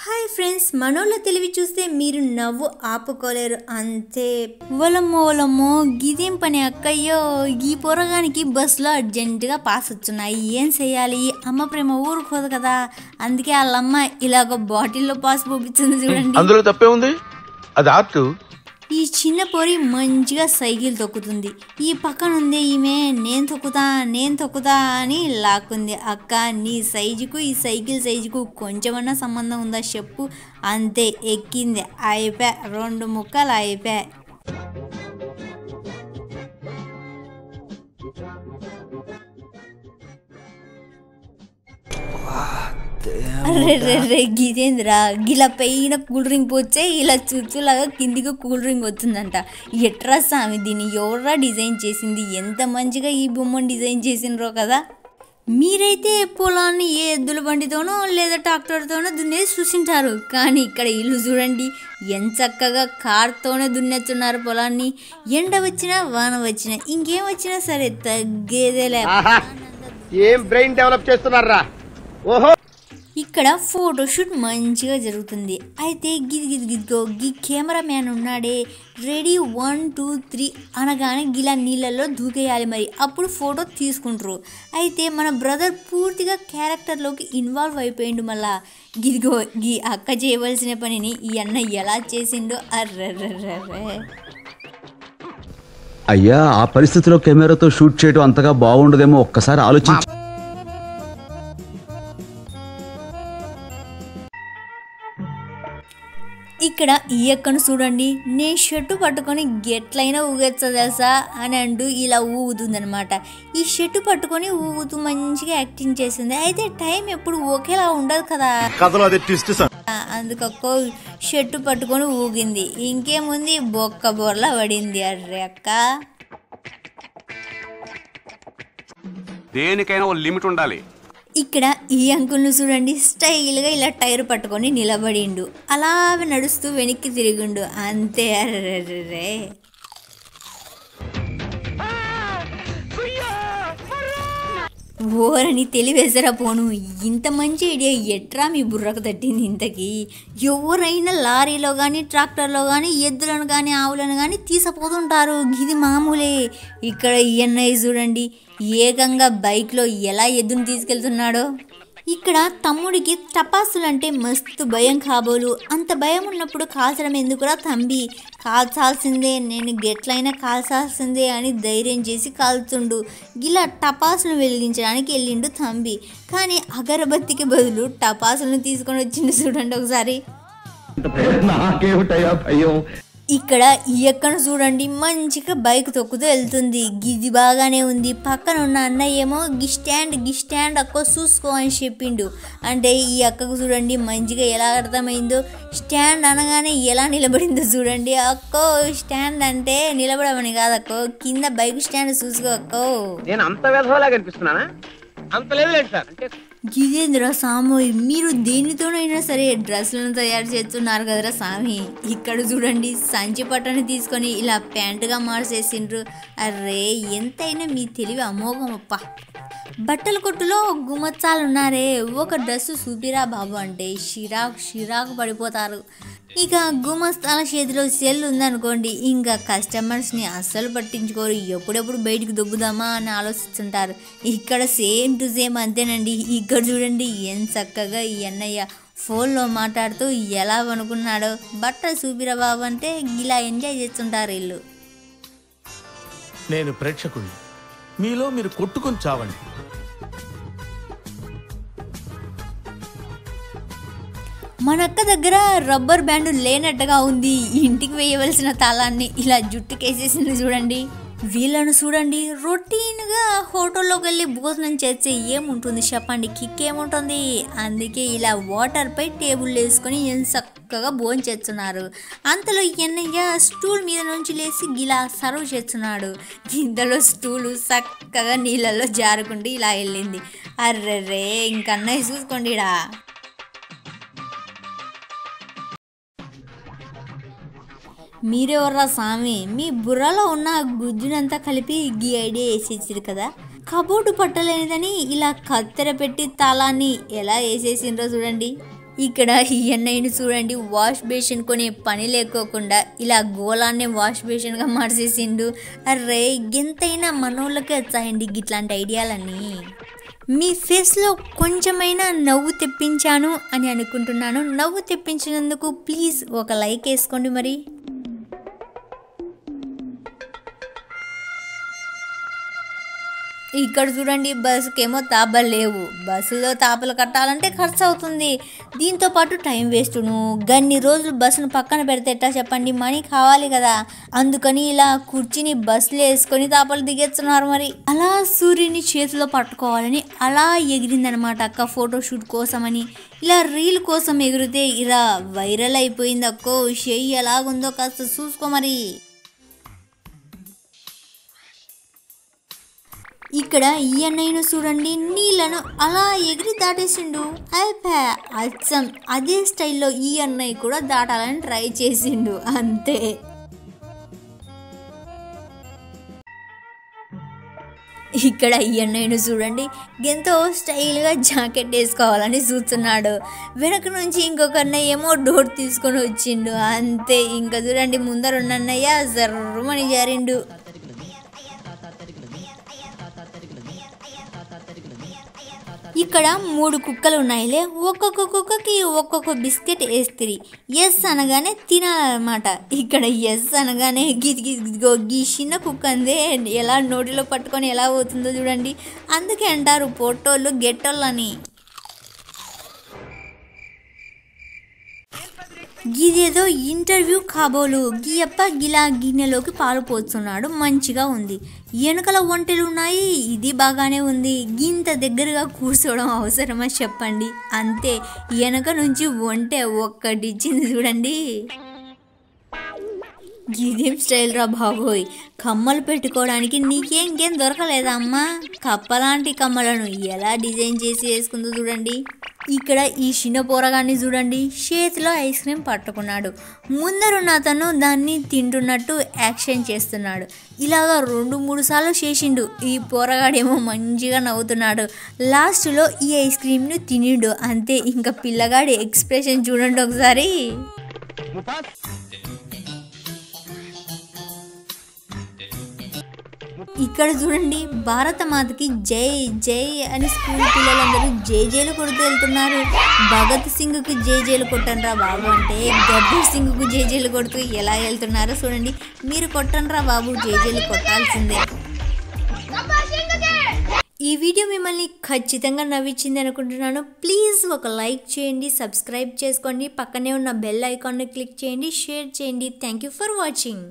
Hi friends, మనోళ్ళ తెలివి చూస్తే మీరు నవ్వు ఆపుకోలేరు అంతే. ఓలమ్మో గిదేం పని అక్కయ్యో, ఈ పోరగానికి బస్సులో అర్జెంటుగా పాస్ వచ్చున్నాయి, ఏం చెయ్యాలి? అమ్మ ప్రేమ ఊరుకోదు కదా, అందుకే వాళ్ళమ్మ ఇలాగ బాటిల్లో పాస్ పంపించింది చూడండి. అందులో తప్పే ఉంది, అది ఆర్ట్. ఈ చిన్న పొరి మంచిగా సైకిల్ తొక్కుతుంది. ఈ పక్కనుంది ఈమె నేను తొక్కుతా అని లాక్కుంది. అక్క, నీ సైజుకు ఈ సైకిల్ సైజుకు కొంచెమన్నా సంబంధం ఉందా చెప్పు? అంతే, ఎక్కింది, అయిపోయా, 2 ముక్కలు అయిపోయా. అరే గిదేంద్రా, గిలా పైన కూల్ డ్రింక్ పోతే ఇలా చుచ్చులాగా కిందికి కూల్ డ్రింక్ వస్తుందంట. ఎట్రా సామి, దీన్ని ఎవరా డిజైన్ చేసింది? ఎంత మంచిగా ఈ బొమ్మను డిజైన్ చేసినరో కదా. మీరైతే పొలాన్ని ఏ ఎద్దుల బండితోనో లేదా ట్రాక్టర్తోనో దున్నేసి చూసింటారు, కానీ ఇక్కడ ఇల్లు చూడండి, ఎంత చక్కగా కార్తోనే దున్నేస్తున్నారు పొలాన్ని. ఎండ వచ్చినా వాన వచ్చినా ఇంకేం వచ్చినా సరే తగ్గేదేలే. ఏం బ్రెయిన్ డెవలప్ చేస్తున్నారా? ఓహో, ఇక్కడ ఫోటోషూట్ మంచిగా జరుగుతుంది. అయితే గిదిగో గీ కెమెరా మ్యాన్ ఉన్నాడే, రెడీ 1 2 3 అనగానే గిలా నీళ్ళల్లో దూకేయాలి, మరి అప్పుడు ఫోటో తీసుకుంటారు. అయితే మన బ్రదర్ పూర్తిగా క్యారెక్టర్లోకి ఇన్వాల్వ్ అయిపోయిండు. మళ్ళా గిదిగో గీ అక్క చేయవలసిన పనిని ఈ అన్న ఎలా చేసిండో. అర్రర్రర్రే, అయ్యా, ఆ పరిస్థితిలో కెమెరాతో షూట్ చేయడం అంతగా బాగుండదేమో, ఒక్కసారి ఆలోచించి. ఇక్కడ ఈ అక్కను చూడండి, నేను షర్టు పట్టుకొని గెట్లయినా ఊగొచ్చా తెలుసా అని అంటూ ఇలా ఊగుతుందనమాట. ఈ షర్టు పట్టుకొని ఊగుతూ మంచిగా యాక్టింగ్ చేసింది. అయితే టైం ఎప్పుడు ఒకేలా ఉండదు కదా, అందుకక్కో షర్టు పట్టుకొని ఊగింది. ఇంకేముంది, బొక్క బొర్లా పడింది. అర్రే అక్క, దేనికైనా ఓ లిమిట్ ఉండాలి. ఇక్కడ ఈ అంకుల్ని చూడండి, స్టైల్గా ఇలా టైర్ పట్టుకొని నిలబడిండు, అలా నడుస్తూ వెనక్కి తిరిగిండు, అంతే. అర్రే, ఓరని తెలివేసరా పోను, ఇంత మంచి ఐడియా ఎట్రా మీ బుర్రకు తట్టింది ఇంతకీ? ఎవరైనా లారీలో కానీ ట్రాక్టర్లో కానీ ఎద్దులను కానీ ఆవులను కానీ తీసుకుపోతుంటారు, ఇది మామూలే. ఇక్కడ ఈఎన్ఐ చూడండి, ఏకంగా బైక్లో ఎలా ఎద్దును తీసుకెళ్తున్నాడో. ఇక్కడ తమ్ముడికి టపాసులంటే మస్తు భయం కాబోలు. అంత భయం ఉన్నప్పుడు కాల్చడం ఎందుకురా తంబి, కాల్చాల్సిందే, నేను గెట్లయినా కాల్చాల్సిందే అని ధైర్యం చేసి కాల్చుండు. ఇలా టపాసులు వెలిగించడానికి వెళ్ళిండు తంబి, కానీ అగరబత్తికి బదులు టపాసులను తీసుకొని వచ్చిండు చూడండి ఒకసారి. ఇక్కడ ఈ అక్కను చూడండి, మంచిగా బైక్ తొక్కుతూ వెళ్తుంది, గిది బాగానే ఉంది. పక్కన ఉన్న అన్నయ్య ఏమో గి స్టాండ్ అక్కో చూసుకో అని చెప్పిండు. అంటే ఈ అక్కకు చూడండి మంచిగా ఎలా అర్థమైందో, స్టాండ్ అనగానే ఎలా నిలబడిందో చూడండి. అక్కో స్టాండ్ అంటే నిలబడమని కాదక్కో, కింద బైక్ స్టాండ్ చూసుకో అక్కో. నేను అంత వెధవలా కనిపిస్తున్నానా? అంత లేదు సార్. అంటే గిదేంద్ర సాము, మీరు దేనితోనైనా సరే డ్రెస్సులను తయారు చేస్తున్నారు కదరా సామి. ఇక్కడ చూడండి, సంచి పట్టని తీసుకొని ఇలా ప్యాంటుగా మార్చేసిండ్రు. అర్రే, ఎంతైనా మీ తెలివి అమోఘమప్ప. బట్టల కొట్టులో గుమచ్చాలు ఉన్నారే, ఒక డ్రెస్సు చూపిరా బాబు అంటే చిరాకు పడిపోతారు. ఇక గుమస్తాల చేతిలో సెల్ ఉందనుకోండి, ఇంకా కస్టమర్స్ని అస్సలు పట్టించుకోరు, ఎప్పుడెప్పుడు బయటికి దొబ్బుదామా అని ఆలోచిస్తుంటారు. ఇక్కడ సేమ్ టు సేమ్ అంతేనండి. ఇక్కడ చూడండి ఎంత చక్కగా ఈ అన్నయ్య ఫోన్లో మాట్లాడుతూ ఎలా అనుకున్నాడో. బట్టలు చూపిరా బాబు అంటే ఇలా ఎంజాయ్ చేస్తుంటారు వీళ్ళు. నేను ప్రేక్షకుడిని, మీలో మీరు కొట్టుకొని చావండి. మన అక్క దగ్గర రబ్బర్ బ్యాండ్ లేనట్టుగా ఉంది, ఇంటికి వేయవలసిన తాళాన్ని ఇలా జుట్టుకేసేసింది చూడండి. వీళ్ళను చూడండి, రొటీన్గా హోటల్లోకి వెళ్ళి భోజనం చేస్తే ఏముంటుంది చెప్పండి, కిక్ ఏముంటుంది? అందుకే ఇలా వాటర్పై టేబుల్ వేసుకొని ఎంత చక్కగా భోజనం చేస్తున్నారు. అంతలో ఎన్నయ్య స్టూల్ మీద నుంచి లేచి ఇలా సర్వ్ చేస్తున్నాడు. ఇంతలో స్టూలు చక్కగా నీళ్ళల్లో జారుకుంటూ ఇలా వెళ్ళింది. అర్రే, ఇంకన్నయ్య చూసుకోండి. ఇడా మీరెవర్రా స్వామి, మీ బుర్రలో ఉన్న గుజ్జునంతా కలిపి గీ ఐడియా వేసేసారు కదా. కబోర్డు పట్టలేనిదని ఇలా కత్తెర పెట్టి తాళాన్ని ఎలా వేసేసిండ్రో చూడండి. ఇక్కడ ఈ అన్నయ్యను చూడండి, వాష్ బేసిన్ కొనే పని లేకోకుండా ఇలా గోళాన్నే వాష్ బేసిన్గా మార్చేసిండు. అర్రే ఎంతైనా మనోళ్ళకే వచ్చాయండి ఇట్లాంటి ఐడియాలన్నీ. మీ ఫేస్లో కొంచెమైనా నవ్వు తెప్పించాను అని అనుకుంటున్నాను. నవ్వు తెప్పించినందుకు ప్లీజ్ ఒక లైక్ వేసుకోండి. మరి ఇక్కడ చూడండి, బస్సుకేమో తాపలు లేవు. బస్సులో తాపలు కట్టాలంటే ఖర్చు అవుతుంది, దీంతో పాటు టైం వేస్టును. గన్ని రోజులు బస్సును పక్కన పెడితే ఎట్టా చెప్పండి, మనీ కావాలి కదా. అందుకని ఇలా కుర్చీని బస్సులో వేసుకొని తాపలు దిగేస్తున్నారు. మరి అలా సూర్యుని చేతిలో పట్టుకోవాలని అలా ఎగిరిందనమాట అక్క, ఫోటోషూట్ కోసమని. ఇలా రీల్ కోసం ఎగిరితే ఇలా వైరల్ అయిపోయింది అక్కో. చెయ్యి ఎలాగుందో కాస్త చూసుకో. మరి ఇక్కడ ఈ అన్నయ్యను చూడండి, నీళ్ళను అలా ఎగిరి దాటేసిండు. అయిపోయా, అచ్చం అదే స్టైల్లో ఈ అన్నయ్య కూడా దాటాలని ట్రై చేసిండు, అంతే. ఇక్కడ ఈ అన్నయ్యను చూడండి, ఎంతో స్టైల్గా జాకెట్ వేసుకోవాలని చూస్తున్నాడు. వెనక నుంచి ఇంకొక అన్నయ్య ఏమో డోర్ తీసుకొని వచ్చిండు, అంతే. ఇంకా చూడండి, ముందరున్న అన్నయ్య జర్రమని జారిండు. ఇక్కడ 3 కుక్కలు ఉన్నాయిలే, ఒక్కొక్క కుక్కకి ఒక్కొక్క బిస్కెట్ వేస్తుంది. ఎస్ అనగానే తినాలన్నమాట. ఇక్కడ ఎస్ అనగానే గీ చిన్న కుక్క అందే ఎలా నోటిలో పట్టుకొని ఎలా పోతుందో చూడండి. అందుకే అంటారు పొట్టోళ్ళు గెట్టోళ్ళని. గిదేదో ఇంటర్వ్యూ కాబోలు. గియప్ప గిలా గిన్నెలోకి పాలు పోస్తున్నాడు, మంచిగా ఉంది. వెనకల ఒంటెలు ఉన్నాయి, ఇది బాగానే ఉంది. గింత దగ్గరగా కూర్చోవడం అవసరమా చెప్పండి, అంతే. వెనక నుంచి ఒంటె ఒక్కటిచ్చింది చూడండి. ఇదేం స్టైల్ రా బాబోయ్, కమ్మలు పెట్టుకోవడానికి నీకేం దొరకలేదా అమ్మా? కప్పలాంటి కమ్మలను ఎలా డిజైన్ చేసి వేసుకుందో చూడండి. ఇక్కడ ఈ చిన్న పోరగాన్ని చూడండి, చేతిలో ఐస్ క్రీమ్ పట్టుకున్నాడు. ముందరున్న అతను దాన్ని తింటున్నట్టు యాక్షన్ చేస్తున్నాడు. ఇలాగా 2-3 సార్లు చేసిండు. ఈ పోరగాడేమో మంచిగా నవ్వుతున్నాడు. లాస్ట్లో ఈ ఐస్ క్రీమ్ను తినిండు, అంతే. ఇంకా పిల్లగాడి ఎక్స్ప్రెషన్ చూడండి ఒకసారి. ఇక్కడ చూడండి, భారత మాతకి జై జై అని స్కూల్ పిల్లలందరూ జేజేలు కొడుతూ వెళ్తున్నారు. భగత్ సింగ్కి జేజేలు కొట్టనరా బాబు అంటే గబ్బర్ సింగ్కు జేజేలు కొడుతూ ఎలా వెళ్తున్నారో చూడండి. మీరు కొట్టనరా బాబు, జేజేలు కొట్టాల్సిందే. ఈ వీడియో మిమ్మల్ని ఖచ్చితంగా నవ్వించింది అనుకుంటున్నాను. ప్లీజ్ ఒక లైక్ చేయండి, సబ్స్క్రైబ్ చేసుకోండి, పక్కనే ఉన్న బెల్ ఐకాన్ని క్లిక్ చేయండి, షేర్ చేయండి. Thank you for watching.